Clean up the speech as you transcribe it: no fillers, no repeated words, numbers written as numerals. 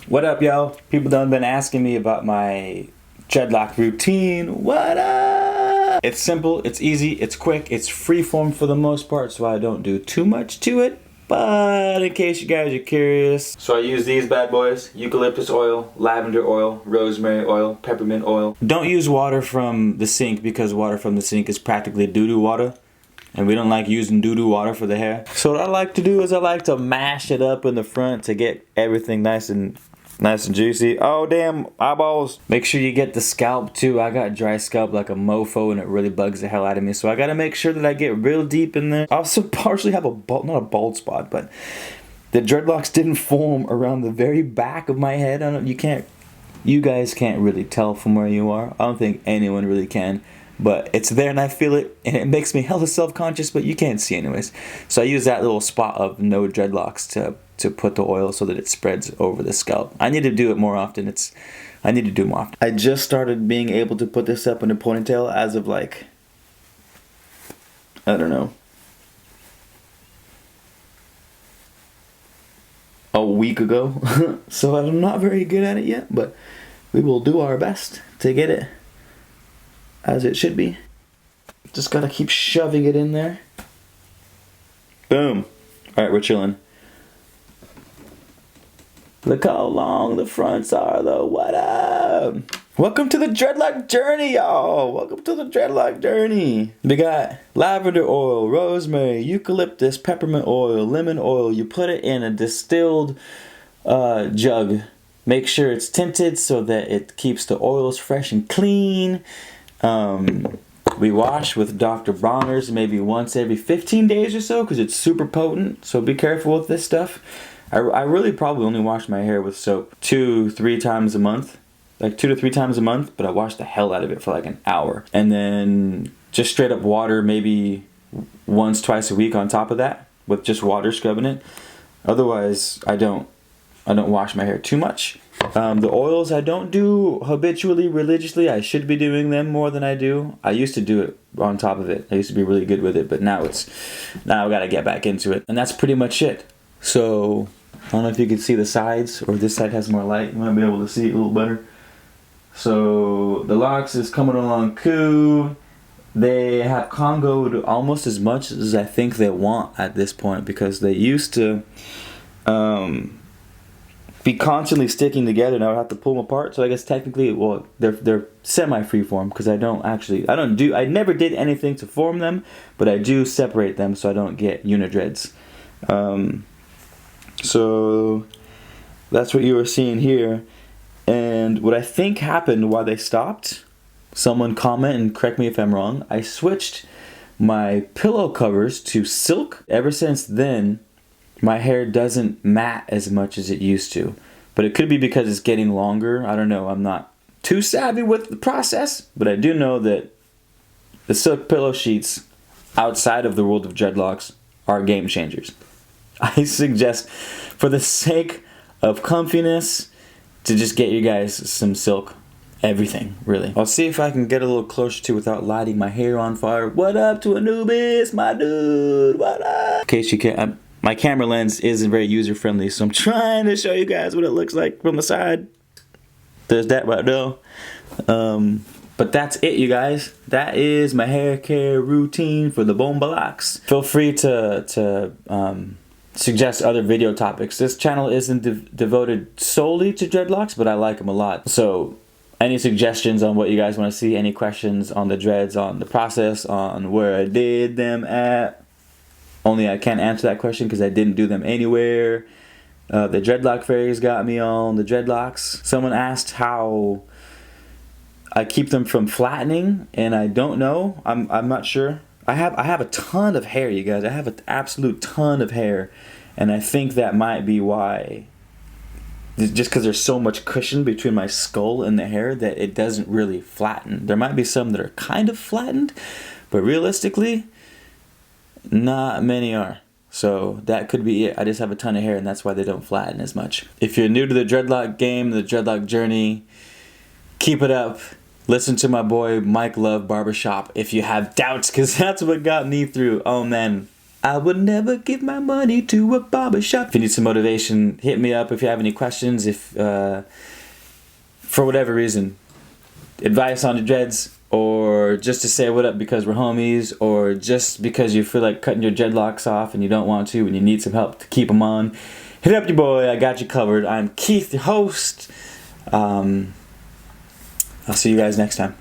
What up, y'all? People done been asking me about my dreadlock routine. What up? It's simple, it's easy, it's quick, it's freeform for the most part, so I don't do too much to it. But in case you guys are curious, so I use these bad boys: eucalyptus oil, lavender oil, rosemary oil, peppermint oil. Don't use water from the sink because water from the sink is practically doo-doo water. And we don't like using doo-doo water for the hair. So what I like to do is I like to mash it up in the front to get everything nice and juicy. Oh damn, eyeballs. Make sure you get the scalp too. I got dry scalp like a mofo and it really bugs the hell out of me. So I gotta make sure that I get real deep in there. I also partially have not a bald spot, but the dreadlocks didn't form around the very back of my head. You guys can't really tell from where you are. I don't think anyone really can. But it's there and I feel it, and it makes me hella self-conscious, but you can't see anyways. So I use that little spot of no dreadlocks to put the oil so that it spreads over the scalp. I need to do it more often. I need to do it more often. I just started being able to put this up in a ponytail as of like, I don't know, a week ago. So I'm not very good at it yet, but we will do our best to get it as it should be. Just gotta keep shoving it in there. Boom. Alright, we're chilling. Look how long the fronts are though. What up? Welcome to the dreadlock journey, y'all. Welcome to the dreadlock journey. We got lavender oil, rosemary, eucalyptus, peppermint oil, lemon oil. You put it in a distilled jug. Make sure it's tinted so that it keeps the oils fresh and clean. We wash with Dr. Bronner's maybe once every 15 days or so because it's super potent, so be careful with this stuff. I really probably only wash my hair with soap 2-3 times a month, like 2 to 3 times a month, but I wash the hell out of it for like an hour. And then just straight up water maybe once, twice a week on top of that with just water scrubbing it. Otherwise, I don't wash my hair too much. The oils I don't do habitually, religiously. I should be doing them more than I do. I used to do it on top of it. I used to be really good with it, but now I gotta get back into it. And that's pretty much it. So, I don't know if you can see the sides, or this side has more light. You might be able to see it a little better. So, the locks is coming along cool. They have congoed almost as much as I think they want at this point, because they used to, be constantly sticking together, and I would have to pull them apart. So I guess technically, well, they're semi-freeform because I never did anything to form them, but I do separate them so I don't get unidreads. So that's what you were seeing here, and what I think happened while they stopped. Someone comment and correct me if I'm wrong. I switched my pillow covers to silk. Ever since then, my hair doesn't mat as much as it used to. But it could be because it's getting longer. I don't know. I'm not too savvy with the process. But I do know that the silk pillow sheets outside of the world of dreadlocks are game changers. I suggest, for the sake of comfiness, to just get you guys some silk. Everything, really. I'll see if I can get a little closer to without lighting my hair on fire. What up to Anubis, my dude? What up? In case you can't... My camera lens isn't very user-friendly, so I'm trying to show you guys what it looks like from the side. There's that right there. But that's it, you guys. That is my hair care routine for the bombalocks. Feel free to suggest other video topics. This channel isn't devoted solely to dreadlocks, but I like them a lot. So any suggestions on what you guys want to see, any questions on the dreads, on the process, on where I did them at, only I can't answer that question because I didn't do them anywhere. The dreadlock fairies got me on the dreadlocks. Someone asked how I keep them from flattening, and I don't know. I'm not sure. I have a ton of hair, you guys. I have an absolute ton of hair, and I think that might be why. Just because there's so much cushion between my skull and the hair that it doesn't really flatten. There might be some that are kind of flattened, but realistically, not many are. So that could be it. I just have a ton of hair, and that's why they don't flatten as much. If you're new to the dreadlock game, the dreadlock journey, keep it up. Listen to my boy Mike Love Barbershop if you have doubts, because that's what got me through. Oh man, I would never give my money to a barbershop. If you need some motivation, hit me up if you have any questions. If, for whatever reason, advice on the dreads, or just to say what up because we're homies, or just because you feel like cutting your dreadlocks off and you don't want to and you need some help to keep them on, hit up your boy. I got you covered. I'm Keith, your host. I'll see you guys next time.